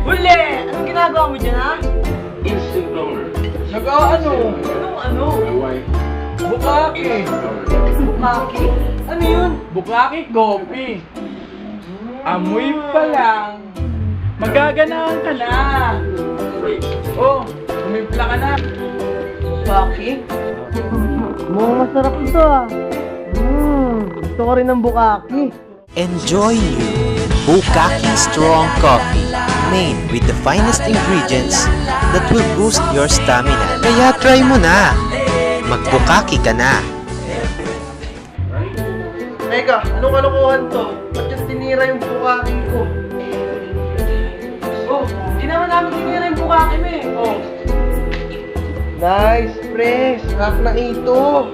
Huli! Anong ginagawa mo dyan, ha? Instant boner. Nag-ano? Ano? Bukake. Bukaki? Ano yun? Bukake coffee. Amoy pa lang. Magaganahan ka na. Oh, umimpla ka na. Bukaki? Mukhang masarap ito, ah. Gusto ko rin ng bukaki. Enjoy new Bukaki Strong Coffee, made with the finest ingredients that will boost your stamina. Kaya try mo na! Magbukaki ka na! Teka, anong kalokohan to? Ba't yung tinira yung bukaki ko? Oh, di naman namin tinira yung bukaki mo eh. Oh. Nice, pre. Sarap na ito.